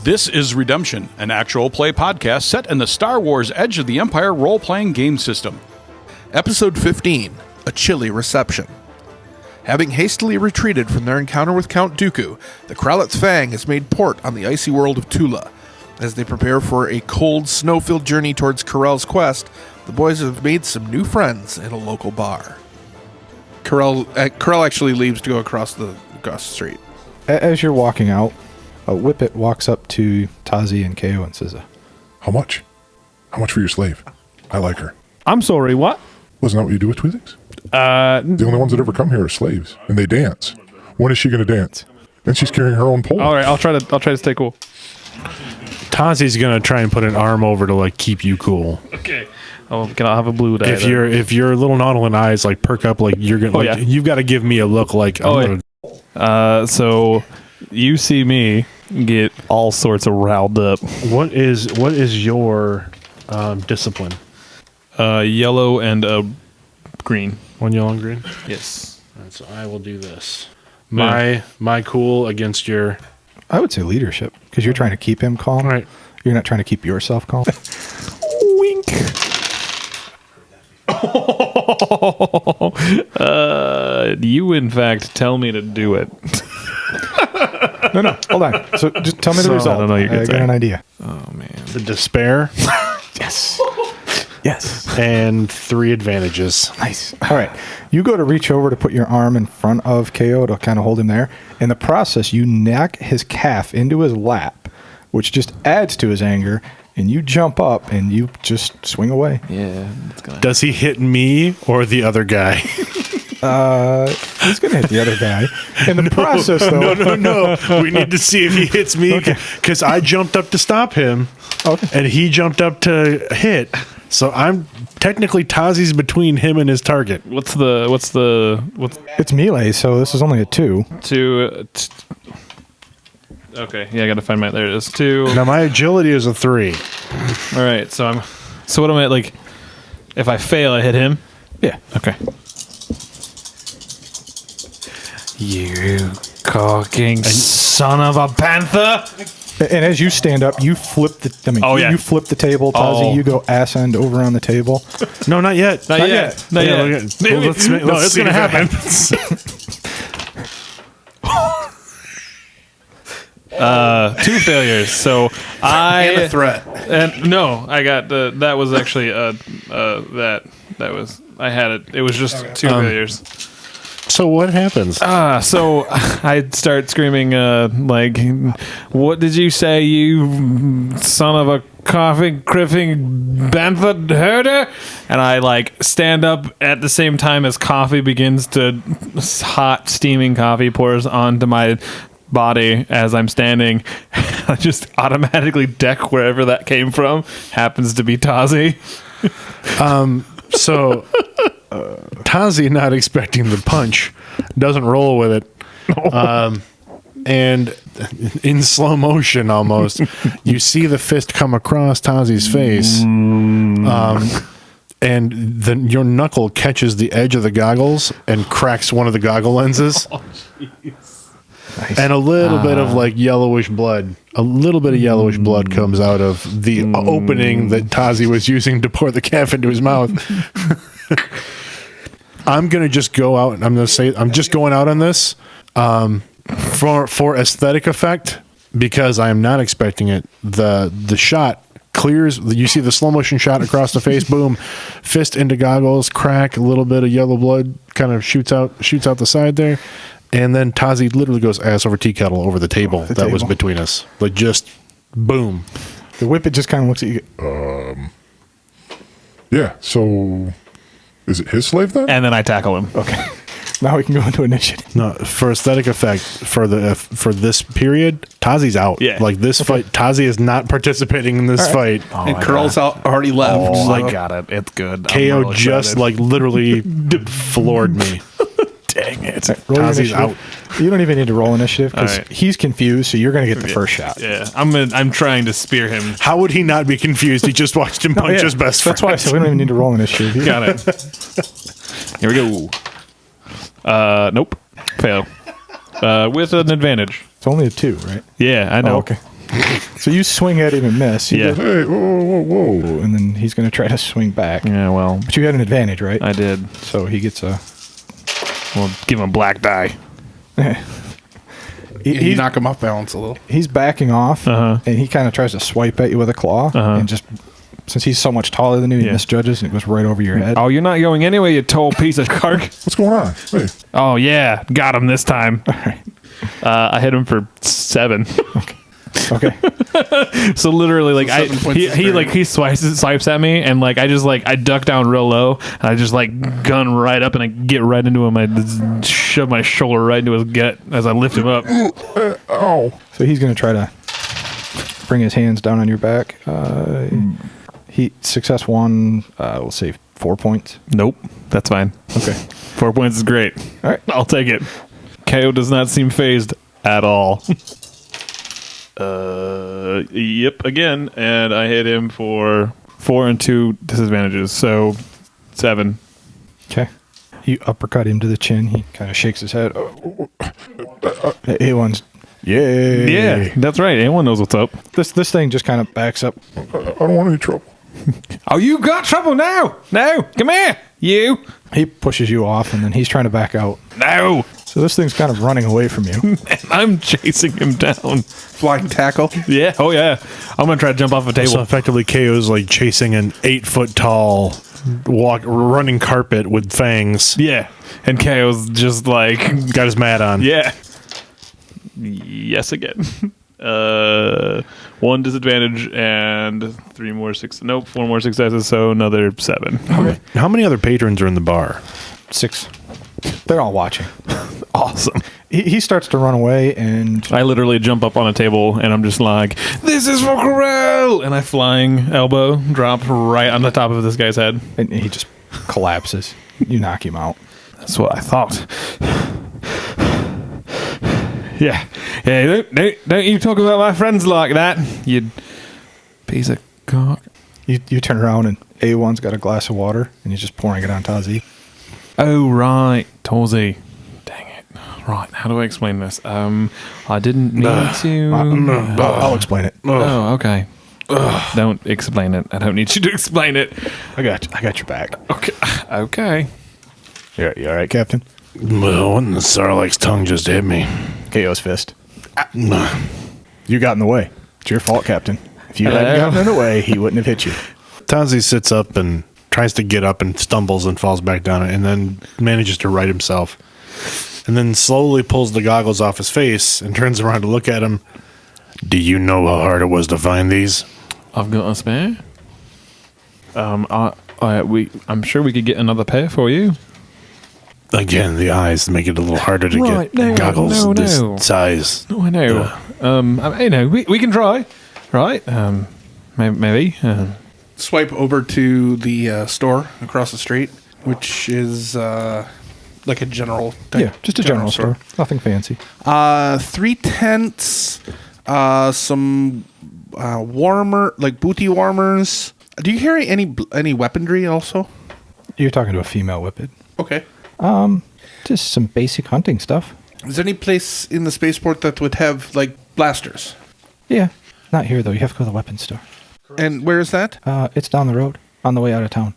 This is Redemption, an actual play podcast set in the Star Wars Edge of the Empire role-playing game system. Episode 15, A Chilly Reception. Having hastily retreated from their encounter with Count Dooku, the Krallet's Fang has made port on the icy world of TOOLA. As they prepare for a cold, snow-filled journey towards Karrell's quest, the boys have made some new friends in a local bar. Karrell actually leaves to go across the street. As you're walking out, Whippet walks up to Tazi and KO and says, How much? How much for your slave? I like her. I'm sorry, what? Wasn't that what you do with Tweezings? The only ones that ever come here are slaves, and they dance. When is she going to dance? And she's carrying her own pole. All right, I'll try to stay cool. Tazi's gonna try and put an arm over to like keep you cool. Okay. Oh, can I have a blue die? If your little nautilin eyes like perk up, like you're gonna you've got to give me a look like. So you see me get all sorts of riled up. What is your discipline? Yellow and green. One yellow and green. Yes. Right, so I will do this. My cool against your. I would say leadership, because you're trying to keep him calm. Right. You're not trying to keep yourself calm. Wink. You, in fact, tell me to do it. No, hold on. So just tell me the result. I don't know you I got an idea. Oh, man. The despair. Yes. Yes. And 3 advantages. Nice. All right. You go to reach over to put your arm in front of KO to kind of hold him there. In the process, you knock his calf into his lap, which just adds to his anger, and you jump up and you just swing away. Yeah. Does he hit me or the other guy? He's going to hit the other guy. In the process, though. No. We need to see if he hits me because I jumped up to stop him, and he jumped up to hit. So I'm technically Tazi's between him and his target. What's It's melee, so this is only a 2. Okay, yeah, I gotta find there it is. 2. Now my agility is a 3. All right, so what am I, like, if I fail, I hit him? Yeah. Okay. You cocking son of a panther! And as you stand up, you flip the. You flip the table, Tazi. You go ass end over on the table. No, not yet. Not yet. Let's it's gonna happen. 2 failures. So And a threat. And no, I got that was actually that was I had it. It was just 2 failures. So what happens? So I start screaming, like, what did you say, you son of a coughing, criffing, bantha herder? And I, like, stand up at the same time as coffee begins to, hot, steaming coffee pours onto my body as I'm standing. I just automatically deck wherever that came from. Happens to be Tazi. So Tazi, not expecting the punch, doesn't roll with it. And in slow motion almost, you see the fist come across Tazi's face. And your knuckle catches the edge of the goggles and cracks one of the goggle lenses. Nice. And a little bit of like yellowish blood. A little bit of yellowish blood comes out of the opening that Tazi was using to pour the calf into his mouth. I'm going to just go out and I'm going to say I'm just going out on this for aesthetic effect because I am not expecting it. The shot clears. You see the slow motion shot across the face. Boom, fist into goggles. Crack. A little bit of yellow blood kind of shoots out the side there. And then Tazi literally goes ass over tea kettle over the table was between us. Like just boom. The Whippet just kind of looks at you. Yeah, so is it his slave then? And then I tackle him. Okay. Now we can go into initiative. No, for aesthetic effect, for this period, Tazi's out. Yeah. Like this fight, Tazi is not participating in this fight. And Karrell's already left. Oh, so. I got it. It's good. KO just like literally floored me. Dang it. Tazi's out. You don't even need to roll initiative because right. he's confused, so you're going to get the first shot. Yeah, I'm trying to spear him. How would he not be confused? He just watched him punch his best friend. That's why I said we don't even need to roll initiative. Got it. Here we go. Nope. Fail. With an advantage. It's only a 2, right? Yeah, I know. Oh, okay. So you swing at him and miss. He Yeah. goes, Hey, whoa. and then he's going to try to swing back. Yeah, well, But you had an advantage, right? I did. So he gets a. Well, give him a black die. You knock him off balance a little. He's backing off, Uh-huh. and he kind of tries to swipe at you with a claw, and just since he's so much taller than you, he Yeah. misjudges and it goes right over your head. Oh, you're not going anywhere, you tall piece of cark. What's going on? Hey, Oh, yeah. Got him this time. right. I hit him for 7. Okay. So literally, like, 7 points of experience. he swipes at me, and like I just like I duck down real low, and I just like gun right up, and I get right into him. I shove my shoulder right into his gut as I lift him up. oh. So he's going to try to bring his hands down on your back. He success 1. We'll say 4 points. Nope, that's fine. Okay. 4 points is great. All right. I'll take it. KO does not seem phased at all. Yep, again, and I hit him for 4 and 2 disadvantages, so 7. Okay. You uppercut him to the chin. He kind of shakes his head. A1's. Yay. Yeah, that's right. Anyone knows what's up. This thing just kind of backs up. I don't want any trouble. Oh, you got trouble now. No, come here, you. He pushes you off, and then he's trying to back out. No. So this thing's kind of running away from you. And I'm chasing him down. Flying tackle. Yeah, oh yeah. I'm going to try to jump off a table. So effectively, KO's like chasing an 8-foot tall running carpet with fangs. Yeah, and KO's just like, Got his mat on. yeah. Yes, again. 1 disadvantage and 4 more successes, so another 7. How many other patrons are in the bar? 6. They're all watching. Awesome. He starts to run away, and I literally jump up on a table and I'm just like, "This is for Karrell!" And I flying elbow drop right on the top of this guy's head. he just collapses. You knock him out. That's what I thought. Yeah, don't you talk about my friends like that, you piece of cock. You turn around, and A1's got a glass of water, and he's just pouring it on Tazi. Oh right, Torzy. Dang it. Right, how do I explain this? I didn't need to. I'll explain it. Oh, okay. Don't explain it. I don't need you to explain it. I got your back. Okay. You all right, Captain? Well, what in the Sarlacc's tongue just hit me? KO's fist. You got in the way. It's your fault, Captain. If you hadn't gotten in the way, he wouldn't have hit you. Tazi sits up and tries to get up and stumbles and falls back down and then manages to right himself. And then slowly pulls the goggles off his face and turns around to look at him. Do you know how hard it was to find these? I've got a spare. I'm sure we could get another pair for you. Again, the eyes make it a little harder to Right, get no, goggles no. this size. Oh, I know. We can try. Right? Maybe. Swipe over to the store across the street, which is like a general. Yeah, just a general store. Nothing fancy. 3 tents, some warmer, like booty warmers. Do you carry any weaponry also? You're talking to a female whippet. Okay. Just some basic hunting stuff. Is there any place in the spaceport that would have like blasters? Yeah. Not here, though. You have to go to the weapons store. And where is that? It's down the road, on the way out of town.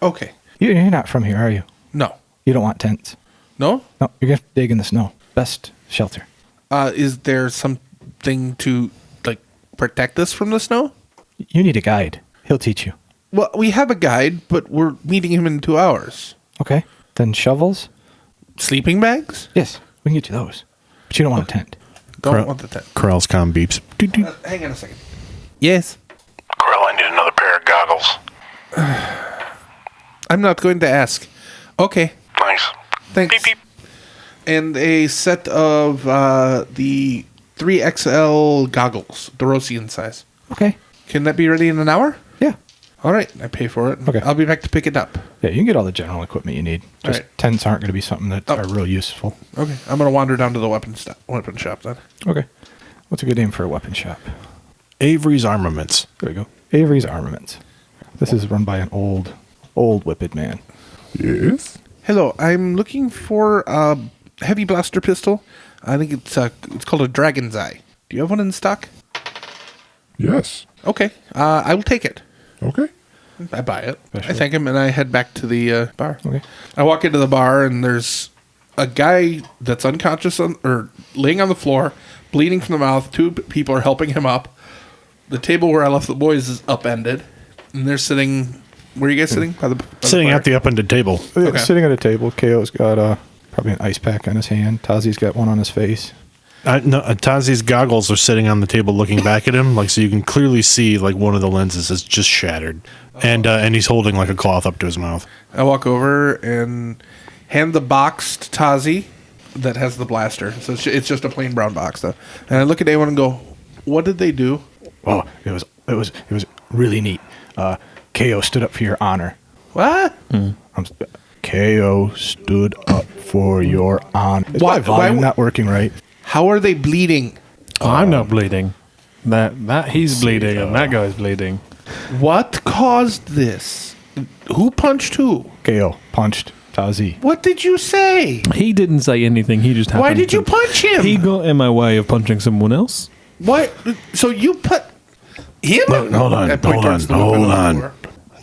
Okay. You're not from here, are you? No. You don't want tents. No? No, you're going to dig in the snow. Best shelter. Is there something to like protect us from the snow? You need a guide. He'll teach you. Well, we have a guide, but we're meeting him in 2 hours. Okay. Then shovels? Sleeping bags? Yes, we can get you those. But you don't want a tent. Don't want the tent. Karrell's comm beeps. Doot, doot. Hang on a second. Yes. Karrell, I need another pair of goggles. I'm not going to ask. Okay. Nice. Thanks. Beep, beep. And a set of the 3XL goggles, Dorosian size. Okay. Can that be ready in an hour? Yeah. All right. I pay for it. Okay. I'll be back to pick it up. Yeah, you can get all the general equipment you need. Just Alright. tents aren't going to be something that Oh. are real useful. Okay. I'm going to wander down to the weapon shop then. Okay. What's a good name for a weapon shop? Avery's Armaments. There we go. Avery's Armaments. This is run by an old whippet man. Yes? Hello. I'm looking for a heavy blaster pistol. I think it's called a Dragon's Eye. Do you have one in stock? Yes. Okay, I will take it. Okay. I buy it. I thank him, and I head back to the bar. Okay. I walk into the bar, and there's a guy that's unconscious or laying on the floor, bleeding from the mouth. 2 people are helping him up. The table where I left the boys is upended, and they're sitting. Where are you guys sitting? By the Sitting fire? at the upended table. Okay. Sitting at a table, KO's got probably an ice pack on his hand. Tazi's got one on his face. No, Tazi's goggles are sitting on the table looking back at him, like so you can clearly see like one of the lenses is just shattered. And he's holding like a cloth up to his mouth. I walk over and hand the box to Tazi that has the blaster. So it's just a plain brown box, though. And I look at A1 and go, "What did they do?" Oh, it was really neat. KO stood up for your honor. What? KO stood up for your honor. Is Why- my volume why- not working right? How are they bleeding? Oh, I'm not bleeding. That he's bleeding and that guy's bleeding. What caused this? Who punched who? KO punched Tazi. What did you say? He didn't say anything. He just happened. Why did to- you punch him? He got in my way of punching someone else. What? So you put him? Look, hold on, I point hold towards on, the weapon hold the on. floor.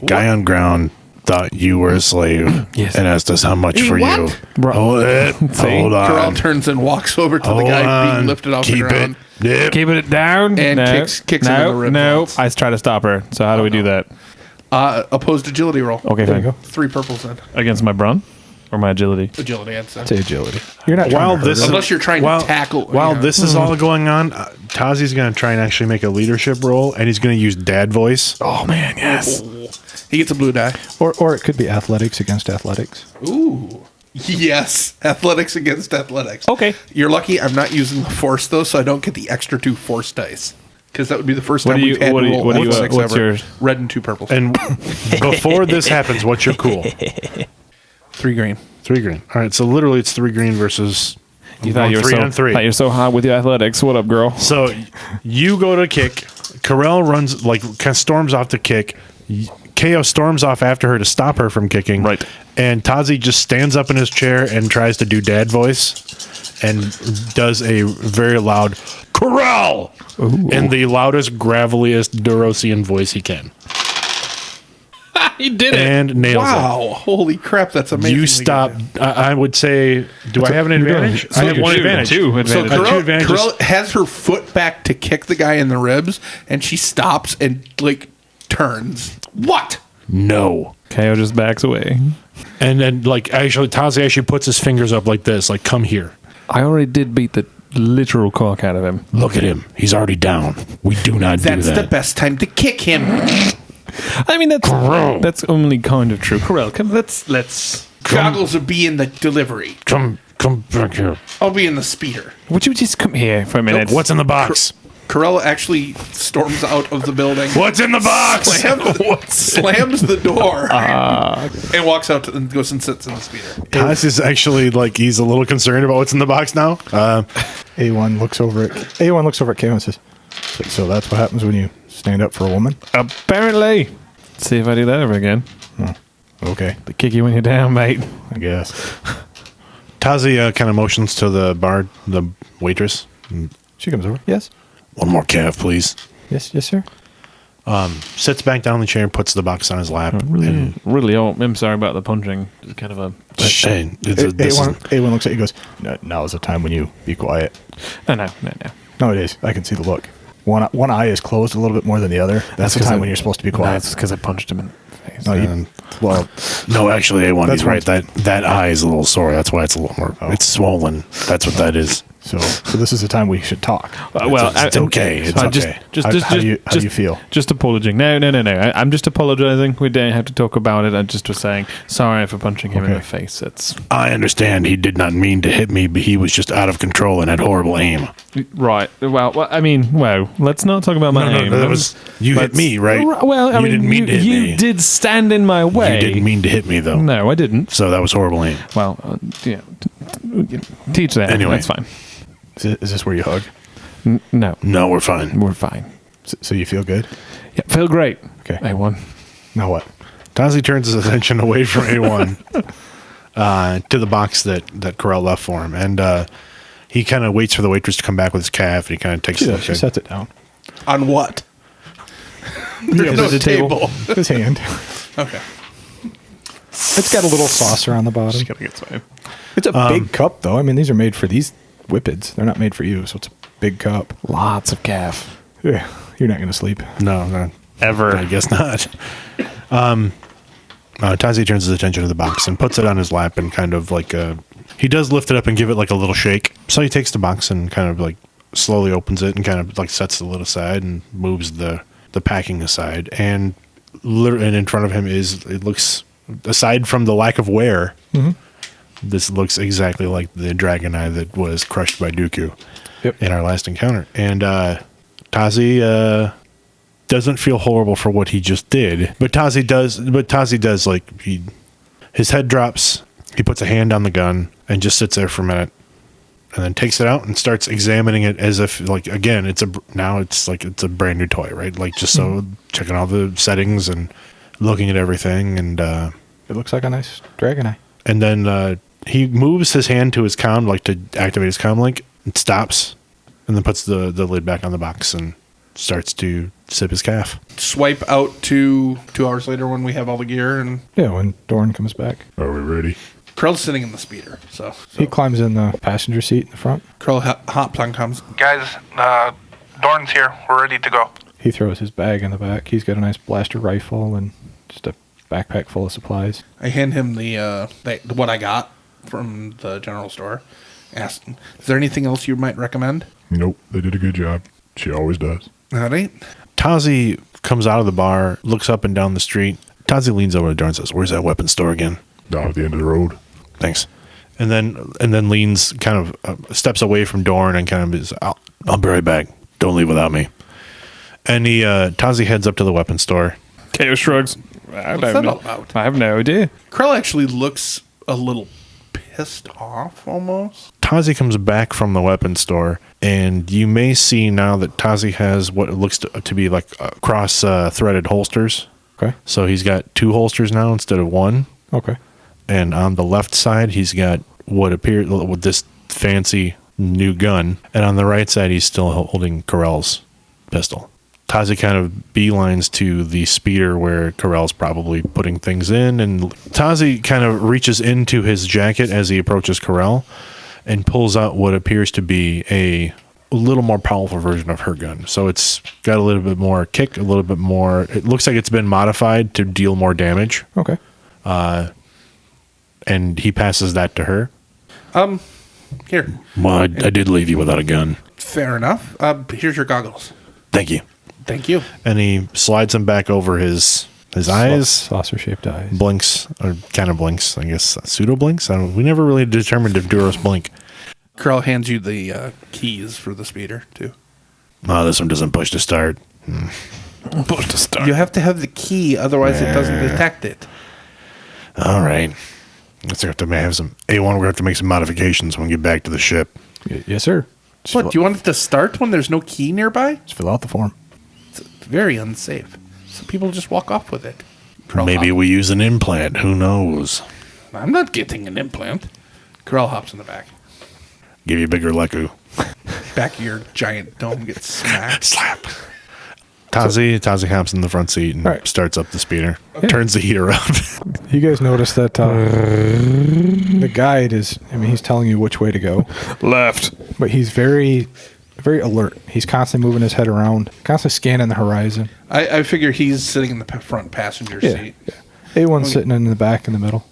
Guy on ground thought you were a slave Yes. and asked us how much He for what? you. Right. Hold it. See? Hold Karrell on. turns and walks over to the Hold guy on. being lifted off Keep the ground. it. Yep. Keeping it down And no, kicks him in no, the ribs No, once. I try to stop her. So how do we do that? Opposed agility roll. Okay, There you fine. go. 3 purples then. Against my brawn or my agility. Agility, I'd say. Say agility. You're not While trying to hurt this her. Unless you're trying to tackle. While yeah. this is all going on, Tazi's going to try and actually make a leadership role, and he's going to use dad voice. Oh man, yes. He gets a blue die. Or it could be athletics against athletics. Ooh. Yes. Athletics against athletics. Okay. You're lucky I'm not using the force, though, so I don't get the extra 2 force dice. Because that would be the first What time do you- we've had what to do you- roll what do you, athletics what's ever. yours? Red and 2 purples. And before this happens, what's your cool? 3 green. 3 green. All right, so literally it's 3 green versus You thought you were 3 so on 3. thought you're so hot with your athletics. What up, girl? So you go to kick. Karrell runs, like, kind of storms off to kick. KO storms off after her to stop her from kicking. Right. And Tazi just stands up in his chair and tries to do dad voice and does a very loud Karrell in the loudest, graveliest Durosian voice he can. He did And nails it. Wow. Holy crap, that's amazing. You stop. I would say, do I have an advantage? I have one advantage. Two So advantages. Two Karrell, advantages. Karrell has her foot back to kick the guy in the ribs, and she stops and, like, turns. What? No. KO just backs away. And then, like, actually, Tazi actually puts his fingers up like this, like, come here. I already did beat the literal cock out of him. Look at him. He's already down. We do not do That's that. the best time to kick him. I mean, that's only kind of true. Karrell, come, let's. Goggles will be in the delivery. Come back here. I'll be in the speeder. Would you just come here for a minute? What's in the box? Karrell actually storms out of the building. What's in the box? Slams the door and walks out and goes and sits in the speeder. Taz is actually, like, he's a little concerned about what's in the box now. A1 looks over at KO and says, "So that's what happens when you stand up for a woman?" Apparently. See if I do that ever again. Okay, They kick you when you're down, mate. I guess. Tazi kind of motions to the bar, the waitress. She comes over. Yes. One more calf, please. Yes, sir. Sits back down in the chair and puts the box on his lap. And, Really, I'm sorry about the punching. It's kind of a. hey, A1 looks at you and goes, "Now is the time when you be quiet." No. No, it is. I can see the look. One eye is closed a little bit more than the other. That's the 'cause time I- when you're supposed to be quiet. That's because I punched him in the face. No, well, no, actually, A1, That's he's right. That eye is a little sore. That's why it's a little more. It's swollen. That's what that is. so this is the time we should talk. It's okay. It's okay. How do you feel? Just apologizing. No. I'm just apologizing. We don't have to talk about it. I just was saying sorry for punching him in Okay. the face. It's I understand he did not mean to hit me, but he was just out of control and had horrible aim. right. Well, I mean, let's not talk about my aim. that was you hit me, right? Well, I you mean, didn't mean to hit you me. did stand in my way. You didn't mean to hit me, though. No, I didn't. So that was horrible aim. Well, teach that. Anyway. That's fine. Is this where you hug? No, No, we're fine. we're fine. So you feel good? Yeah, feel great. Okay. A1. Now what? Tazi turns his attention away from A1 to the box that Karrell left for him. And he kind of waits for the waitress to come back with his calf, and he kind of takes a look She at sets it down. On what? There's no the table. His hand. Okay. It's got a little saucer on the bottom. Just gotta get some. It's a big cup, though. I mean, these are made for these whippets. They're not made for you, so it's a big cup. Lots of calf. Yeah, you're not going to sleep. No, Ever. I guess not. Tazi turns his attention to the box and puts it on his lap and kind of like he does lift it up and give it like a little shake. So he takes the box and kind of like slowly opens it and kind of like sets the lid aside and moves the packing aside. And in front of him it looks, aside from the lack of wear, this looks exactly like the dragon eye that was crushed by Dooku in our last encounter. And Tazi doesn't feel horrible for what he just did, but Tazi does like his head drops. He puts a hand on the gun and just sits there for a minute, and then takes it out and starts examining it as if like again it's a brand new toy, right? Like just so checking all the settings and looking at everything, and It looks like a nice dragon eye. and then he moves his hand to his comm like to activate his comm link and stops, and then puts the lid back on the box and starts to sip his calf. Swipe out to 2 hours later when we have all the gear, and Yeah, when Dorn comes back. Are we ready? Krell's sitting in the speeder. So He climbs in the passenger seat in the front. Krell hops on comms. Guys, Dorn's here. We're ready to go. He throws his bag in the back. He's got a nice blaster rifle and just a backpack full of supplies. I hand him the what I got from the general store. Ask, is there anything else you might recommend? Nope, they did a good job. She always does. All right. Tazi comes out of the bar, looks up and down the street. Tazi leans over to Dorn and says, "Where's that weapons store again?" Down at the end of the road. Thanks. And then leans kind of steps away from Dorn and kind of is, I'll be right back. Don't leave without me. And Tazi heads up to the weapons store. Chaos shrugs. What's that all about? I have no idea. Krell actually looks a little pissed off almost. Tazi comes back from the weapons store, and you may see now that Tazi has what looks to be like cross-threaded holsters. Okay. So he's got 2 holsters now instead of 1. Okay. And on the left side, he's got what appears with this fancy new gun. And on the right side, he's still holding Karrell's pistol. Tazi kind of beelines to the speeder where Karrell's probably putting things in. And Tazi kind of reaches into his jacket as he approaches Karrell and pulls out what appears to be a little more powerful version of her gun. So it's got a little bit more kick, a little bit more. It looks like it's been modified to deal more damage. Okay. And he passes that to her. Here. Well, I did leave you without a gun. Fair enough. Here's your goggles. Thank you. Thank you. And he slides them back over his eyes. Saucer-shaped eyes. Blinks, or kind of blinks, I guess. Pseudo blinks? We never really determined if Duros blink. Krell hands you the keys for the speeder, too. Oh, this one doesn't push to start. Push to start. You have to have the key, otherwise it doesn't detect it. All right. Let's have to have some A1. We're going to have to make some modifications when we get back to the ship. Yes, sir. Just What, do you want it to start when there's no key nearby? Just fill out the form. It's very unsafe. Some people just walk off with it. Maybe we use an implant. Who knows? I'm not getting an implant. Karrell hops in the back. Give you a bigger leku. Back of your giant dome gets smacked. Slap. Tazi hops in the front seat and Right. starts up the speeder. Turns the heater up. You guys notice that the guide is, he's telling you which way to go, Left. but he's very, very alert. He's constantly moving his head around, constantly scanning the horizon. I figure he's sitting in the front passenger seat. A1's sitting in the back in the middle.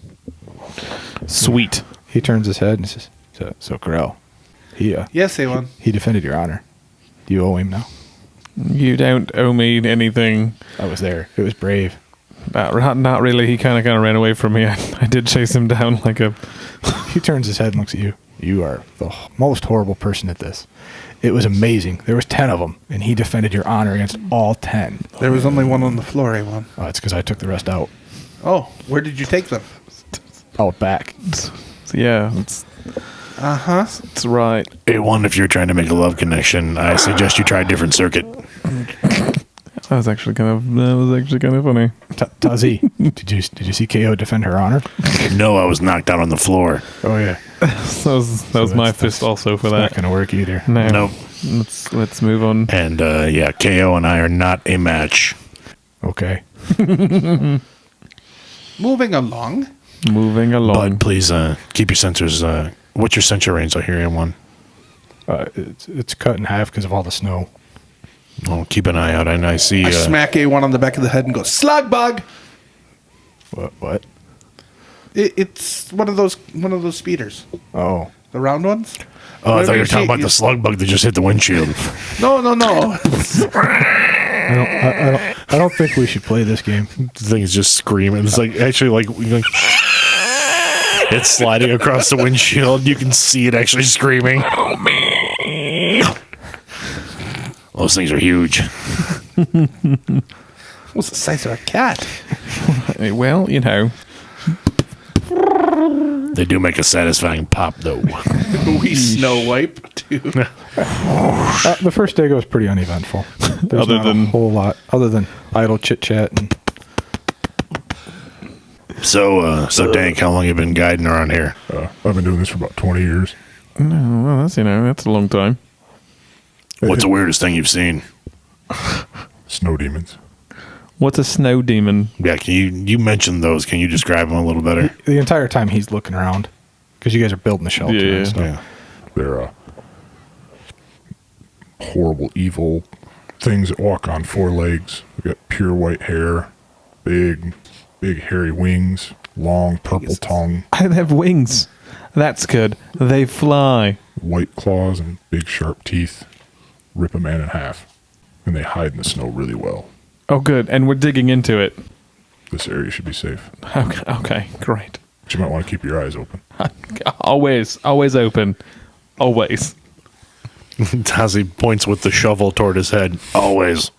Sweet. He turns his head and says, so Karrell, Yes, A1. he defended your honor. Do you owe him now? You don't owe me anything. I was there. It was brave. Not really. He kind of ran away from me. I did chase him down like a... He turns his head and looks at you. You are the most horrible person at this. It was amazing. There was 10 of them, and he defended your honor against all 10. There was only one on the floor, A1. Oh, it's because I took the rest out. Oh, where did you take them? Out back. Yeah, it's right. A1, if you're trying to make a love connection, I suggest you try a different circuit. That was actually kind of funny. Tuzzy, did you see KO defend her honor? No, I was knocked out on the floor. Oh yeah, that was my fist also for not that. going to work either. No. Nope. Let's move on. And KO and I are not a match. Okay. Moving along. Moving along. But please keep your sensors. What's your sensor range? I hear you one. It's cut in half because of all the snow. Oh, keep an eye out. And I see. I smack A1 on the back of the head and go, slug bug! What? It's one of those speeders. Oh. The round ones? Oh, I thought you were See- talking about the slug bug that just hit the windshield. No. I don't think we should play this game. The thing is just screaming. It's like actually like it's sliding across the windshield. You can see it actually screaming. Oh man! Those things are huge. What's the size of a cat? Well, you know. They do make a satisfying pop, though. We snow wipe, too. The first day goes pretty uneventful. There's Other not than- a whole lot, other than idle chit chat. And So Dank, how long you been guiding around here? I've been doing this for about 20 years. Well, that's a long time. What's the weirdest thing you've seen? Snow demons. What's a snow demon? Yeah, can you mentioned those? Can you describe them a little better? the entire time he's looking around, because you guys are building the shelter Yeah. and stuff. Yeah. They're horrible, evil things that walk on 4 legs. They got pure white hair, big hairy wings, long purple tongue, I have wings. That's good. They fly. white claws, and big sharp teeth. Rip a man in half. And they hide in the snow really well. Oh, good. And we're digging into it. This area should be safe. Okay, great. But you might want to keep your eyes open. Always open. Always. Tazzy points with the shovel toward his head. Always.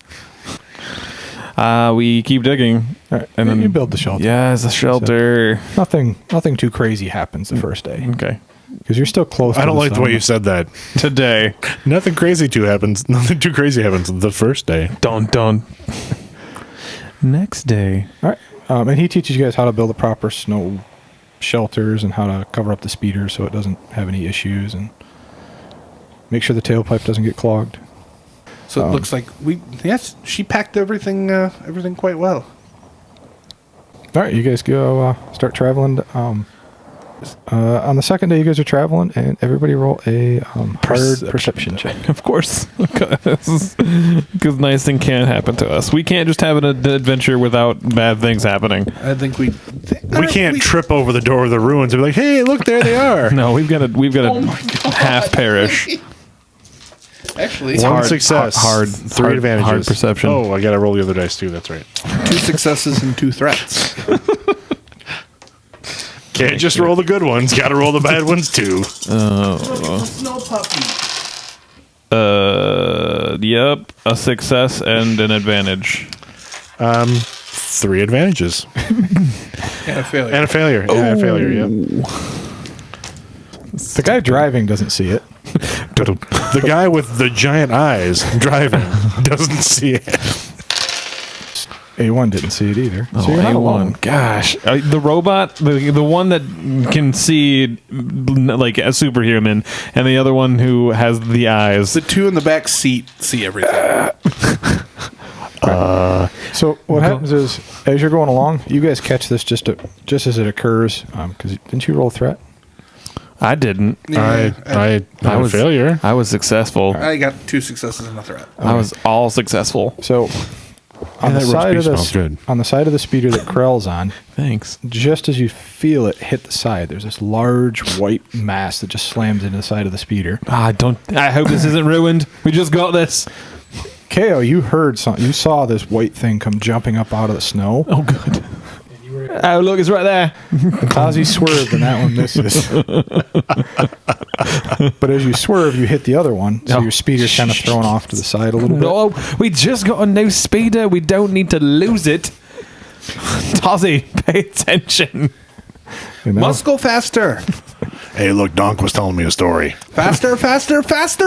We keep digging. All right, And then you build the shelter. Yes, a shelter. Nothing too crazy happens the first day, Okay. because you're still close. I don't like the way you sun. said that. Today. Nothing too crazy happens the first day. Dun. Next day. All right, and he teaches you guys how to build the proper snow shelters and how to cover up the speeder so it doesn't have any issues, and make sure the tailpipe doesn't get clogged. So it looks like she packed everything quite well. All right, you guys go start traveling. On the second day, you guys are traveling, and everybody roll a hard perception check. Of course. Because nice thing can't happen to us. We can't just have an adventure without bad things happening. I think we We can't trip over the door of the ruins and be like, "Hey, look, there they are." No, we've got to Oh my God. half perish. Actually, One hard- success, hard- 3 hard- advantages. hard perception. Oh, I gotta roll the other dice too. That's right. 2 successes and 2 threats. Can't just roll the good ones. Gotta roll the bad ones too. Snow puppy. Yep, a success and an advantage. 3 advantages And a failure. and a failure. Yeah, a failure. Yep. The guy driving doesn't see it. The guy with the giant eyes driving doesn't see it. A1 didn't see it either. Oh, So you're not A1. alone. Gosh, the robot, the one that can see like a superhuman, and the other one who has the eyes. The 2 in the back seat see everything. So what happens is, as you're going along, you guys catch this just as it occurs. Because didn't you roll threat? I didn't. I had a failure. I was successful. I got 2 successes and a threat. I was all successful. So on that the roast side beef of smells this, good. on the side of the speeder that Krell's on, Thanks. just as you feel it hit the side, there's this large white mass that just slams into the side of the speeder. I hope this isn't ruined. We just got this. KO, you heard something. You saw this white thing come jumping up out of the snow. Oh, good. Oh, look, it's right there. Ozzy swerved and that one misses. But as you swerve, you hit the other one, so Oh. your speeder's kind of thrown off to the side a little bit. No, we just got a new speeder. We don't need to lose it. Tozzy, pay attention. You know? Must go faster. Hey, look, Donk was telling me a story. Faster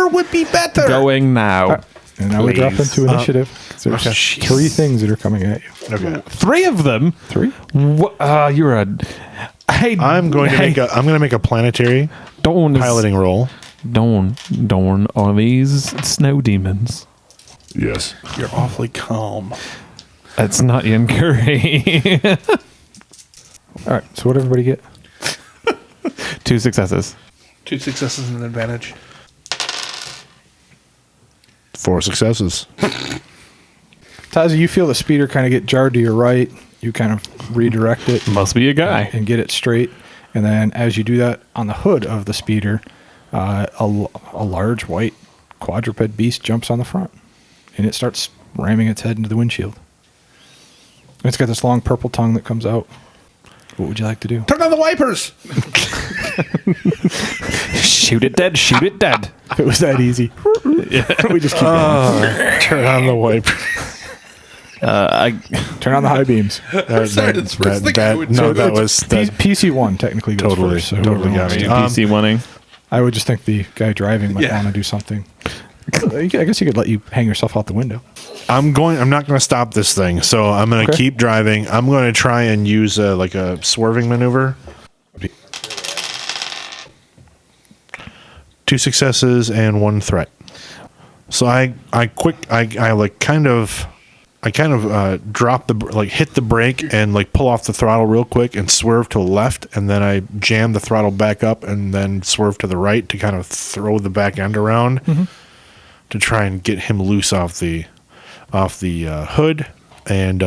would be better. Going now. And now we drop Please. into initiative. 'Cause there's 3 things that are coming at you. Okay. 3 of them. 3? You're a. Hey, I'm going to make a planetary Dorn is- piloting roll. Dorn are these snow demons. Yes. You're awfully calm. That's not Ian Curry. All right. So what did everybody get? 2 successes. 2 successes and an advantage. 4 successes. Tazi, you feel the speeder kind of get jarred to your right. You kind of redirect it Must be a guy. and get it straight. And then as you do that, on the hood of the speeder, a large white quadruped beast jumps on the front. And it starts ramming its head into the windshield. It's got this long purple tongue that comes out. What would you like to do? Turn on the wipers! Shoot it dead. Shoot it dead. If it was that easy. We just keep going. Turn on the wipe. Turn on the high beams. Sorry, that's the first thing I would do. No, that was PC1 technically goes Totally, first. So totally whoever got wants me. to- PC winning. I would just think the guy driving might Yeah. want to do something. I guess you could let you hang yourself out the window. I'm not going to stop this thing. So I'm going to Okay. keep driving. I'm going to try and use a swerving maneuver. 2 successes and 1 threat. So I drop hit the brake and like pull off the throttle real quick and swerve to the left, and then I jam the throttle back up and then swerve to the right to kind of throw the back end around to try and get him loose off the hood. And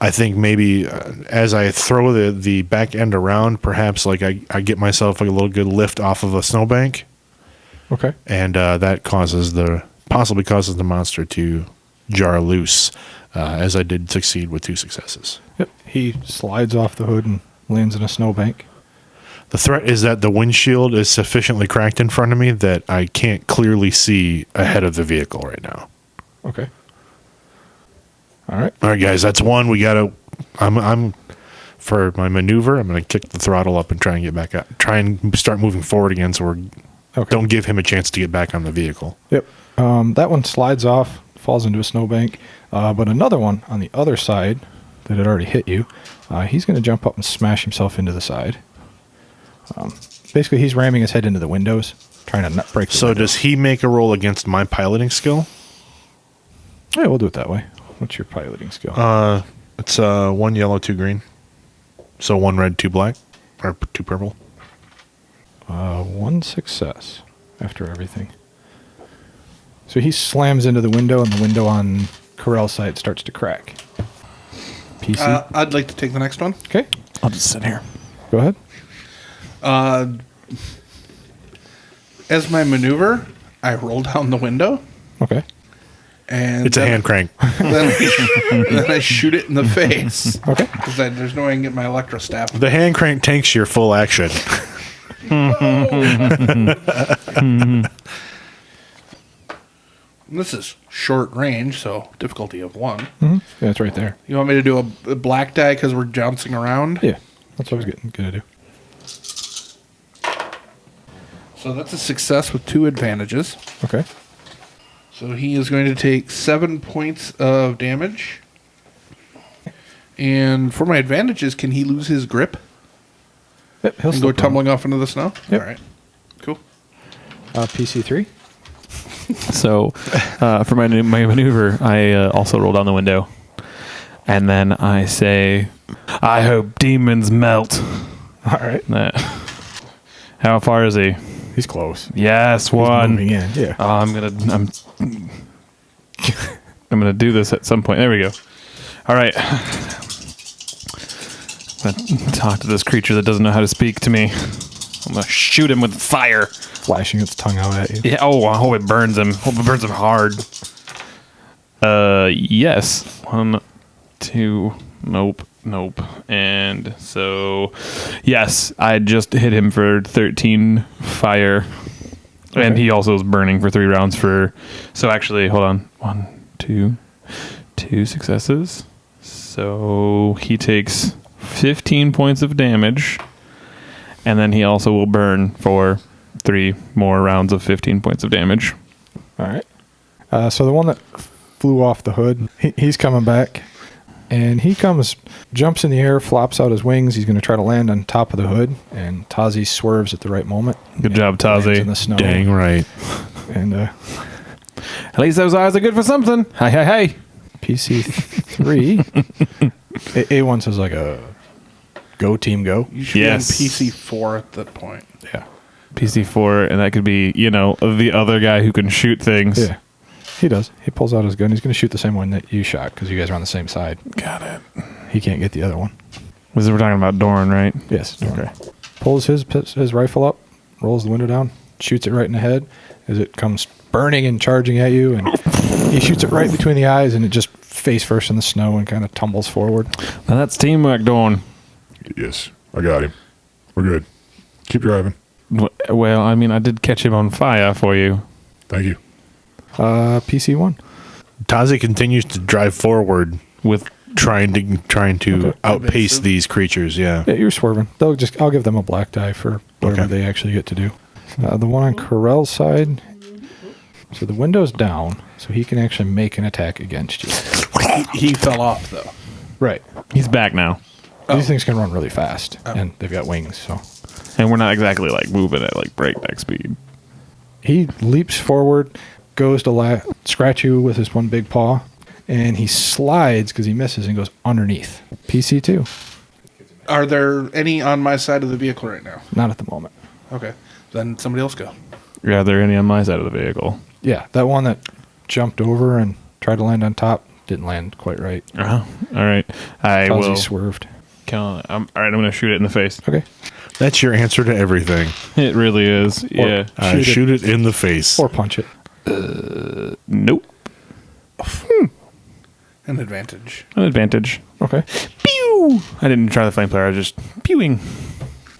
I think maybe as I throw the back end around, perhaps like I get myself like a little good lift off of a snowbank. Okay. And that possibly causes the monster to jar loose, as I did succeed with 2 successes. Yep. He slides off the hood and lands in a snowbank. The threat is that the windshield is sufficiently cracked in front of me that I can't clearly see ahead of the vehicle right now. Okay. All right. All right, guys, that's 1. We gotta. I'm for my maneuver. I'm gonna kick the throttle up and try and get back up. Try and start moving forward again, so don't give him a chance to get back on the vehicle. Yep. That one slides off, falls into a snowbank. But another one on the other side that had already hit you, he's going to jump up and smash himself into the side. Basically, he's ramming his head into the windows, trying to not break the So windows. does he make a roll against my piloting skill? Yeah, we'll do it that way. What's your piloting skill? It's 1 yellow, 2 green. So 1 red, 2 black, or 2 purple. 1 success after everything. So he slams into the window, and the window on Karrell's side starts to crack. PC. I'd like to take the next one. Okay. I'll just sit here. Go ahead. As my maneuver, I roll down the window, Okay. and It's a hand crank. then I shoot it in the face. Okay. Because there's no way I can get my electro staff. The hand crank tanks your full action. This is short range, so difficulty of 1. Yeah, it's right there. You want me to do a black die because we're jouncing around? Yeah, that's what I was gonna do. So that's a success with 2 advantages. Okay. So he is going to take 7 points of damage. And for my advantages, can he lose his grip Yep, he'll and go slip on. tumbling off into the snow? Yep. All right. Cool. PC3. So, for my maneuver, I also roll down the window, and then I say, "I hope demons melt." All right. How far is he? He's close. Yes, He's 1. moving in. Yeah. I'm gonna do this at some point. There we go. All right. I'm gonna talk to this creature that doesn't know how to speak to me. I'm gonna shoot him with fire. Flashing its tongue out at you. Yeah. Oh, I hope it burns him. Hope it burns him hard. Yes. 1, 2. Nope. And so, yes, I just hit him for 13 fire, and he also is burning for 3 rounds. So actually, hold on. 1, 2, 2 successes. So he takes 15 points of damage, and then he also will burn for 3 more rounds of 15 points of damage. All right. So the one that flew off the hood, he's coming back. And he jumps in the air, flops out his wings. He's going to try to land on top of the hood. And Tazi swerves at the right moment. Good job, Tazi. Lands in the snow. Dang right. And At least those eyes are good for something. Hey. PC 3. A1 says like a go team go. You should Yes. be on PC 4 at that point. Yeah. PC4, and that could be, the other guy who can shoot things. Yeah. He does. He pulls out his gun. He's going to shoot the same one that you shot because you guys are on the same side. Got it. He can't get the other one. We're talking about Dorn, right? Yes. Okay. Pulls his rifle up, rolls the window down, shoots it right in the head as it comes burning and charging at you. And he shoots it right between the eyes, and it just face first in the snow and kind of tumbles forward. Now that's teamwork, Dorn. Yes, I got him. We're good. Keep driving. Well, I mean, I did catch him on fire for you. Thank you. PC 1. Tazi continues to drive forward With trying to outpace these creatures. Yeah. Yeah, you're swerving. I'll give them a black die for whatever they actually get to do. The one on Karrell's side. So the window's down, so he can actually make an attack against you. He fell off, though. Right. he's back now, These things can run really fast, and they've got wings. So and we're not exactly like moving at like breakneck speed. he leaps forward, goes to scratch you with his one big paw, and he slides because he misses and goes underneath. PC 2. Are there any on my side of the vehicle right now? Not at the moment. Okay. Then somebody else go. Are there any on my side of the vehicle? Yeah, that one that jumped over and tried to land on top didn't land quite right. Oh, all right. I Tazi will swerved. count. All right, I'm going to shoot it in the face. Okay. That's your answer to everything. It really is. Yeah. Shoot it in the face. Or punch it. Nope. An advantage. An advantage. Okay. Pew! I didn't try the flamethrower. I was just pewing.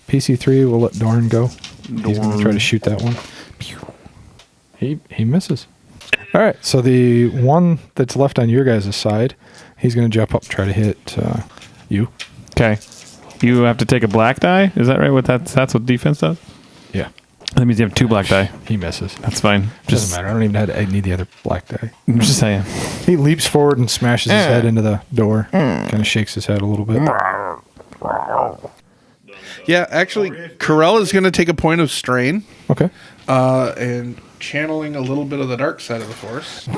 PC 3 will let Dorn go. He's going to try to shoot that one. He misses. All right, so the one that's left on your guys' side, he's going to jump up and try to hit you. Okay. You have to take a black die? Is that right? That's what defense does? Yeah. That means you have 2 black die. He misses. That's fine. Doesn't matter. I don't even I need the other black die. I'm just saying. He leaps forward and smashes his head into the door. Kind of shakes his head a little bit. Yeah, actually, Karrell is going to take a point of strain Okay. and channeling a little bit of the dark side of the force.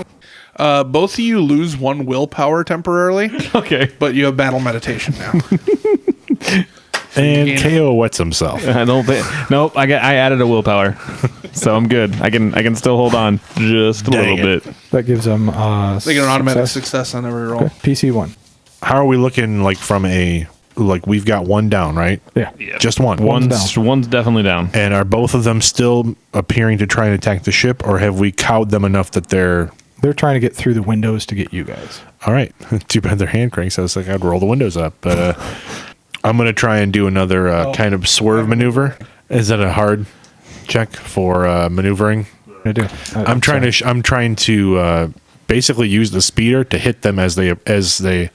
Both of you lose 1 willpower temporarily, Okay. but you have battle meditation now. And KO wets himself. I don't think. Nope. I added a willpower, so I'm good. I can still hold on just a little bit. That gives him They get an automatic success on every roll. Okay. PC 1. How are we looking like from we've got 1 down, right? Yeah. Just one. One's definitely down. And are both of them still appearing to try and attack the ship, or have we cowed them enough that they're... They're trying to get through the windows to get you guys. All right. Too bad their hand cranks. I was like, I'd roll the windows up. But I'm going to try and do another kind of swerve maneuver. Is that a hard check for maneuvering? I do. I'm trying to basically use the speeder to hit them as they.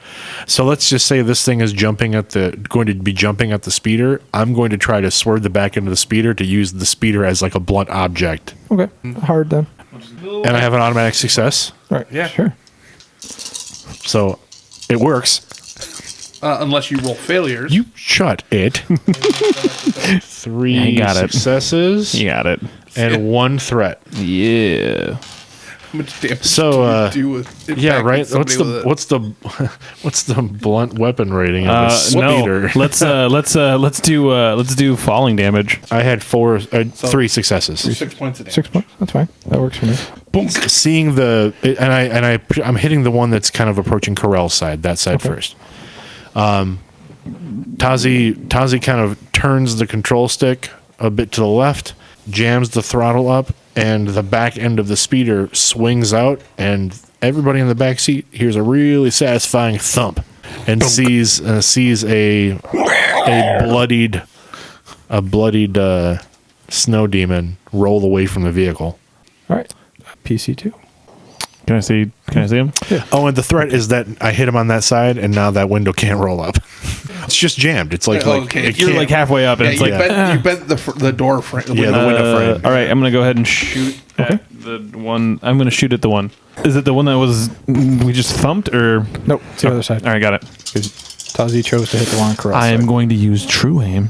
So let's just say this thing is going to be jumping at the speeder. I'm going to try to swerve the back end of the speeder to use the speeder as like a blunt object. Okay. Hard then. And I have an automatic success. All right. Yeah. Sure. So it works. Unless you roll failures. You shut it. 3 You got it. successes You got it. and 1 threat. Yeah. How much damage So, do you do with Yeah, impacting right. somebody with it? What's the blunt weapon rating of a speeder? No. Let's do falling damage. I had 3 successes. 6 points of damage. 6 points. That's fine. That works for me. Seeing I'm hitting the one that's kind of approaching Karrell's side. That side first. Tazi kind of turns the control stick a bit to the left, jams the throttle up, and the back end of the speeder swings out, and everybody in the back seat hears a really satisfying thump and sees a bloodied snow demon roll away from the vehicle. All right. PC 2. Can I see him? Yeah. Oh, and the threat is that I hit him on that side, and now that window can't roll up. It's just jammed. It's like, Okay, it You're can't- like halfway up, and Yeah, it's like you bent the door frame. Yeah, the window frame. all right, I'm gonna go ahead and shoot at the one. I'm going to shoot at the one. Is it the one that was we just thumped or? Nope, it's the other side. All right, got it. Tazi chose to hit the one on Karrell. I am going to use true aim.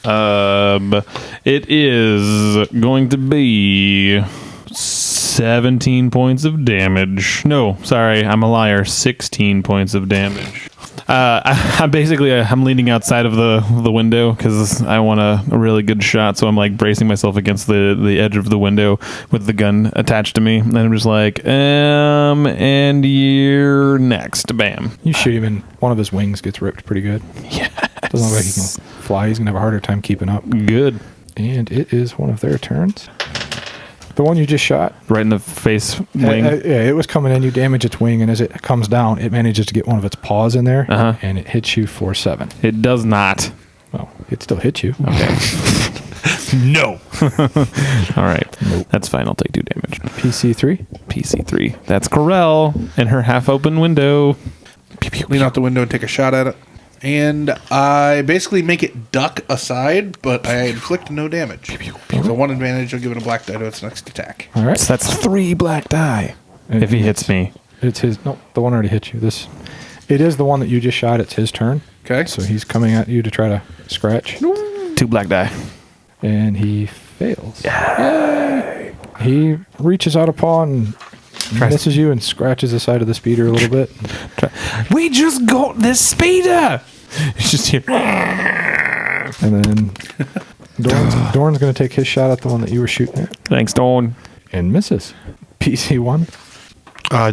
It is going to be 17 points of damage. No, sorry, I'm a liar. 16 points of damage. I'm leaning outside of the window because I want a really good shot. So I'm like bracing myself against the edge of the window with the gun attached to me, and I'm just like, and you're next. Bam. You shoot him, and one of his wings gets ripped pretty good. Yeah. Doesn't look like he can fly. He's gonna have a harder time keeping up. Good. And it is one of their turns. The one you just shot. Right in the face wing. Yeah, it was coming in. You damage its wing, and as it comes down, it manages to get one of its paws in there, and it hits you for 7. It does not. Well, it still hits you. Okay. No. All right. Nope. That's fine. I'll take 2 damage. PC3. PC3. That's Karrell in her half-open window. Lean out the window and take a shot at it. And I basically make it duck aside, but I inflict no damage. So 1 advantage, I'll give it a black die to its next attack. All right. So that's 3 black die. If he hits me. It's his. No, the one already hit you. It is the one that you just shot. It's his turn. Okay. So he's coming at you to try to scratch. 2 black die. And he fails. Yay! He reaches out a paw and misses you and scratches the side of the speeder a little bit. We just got this speeder! It's just here. And then Dorn's going to take his shot at the one that you were shooting at. Thanks, Dorn. And misses. PC1.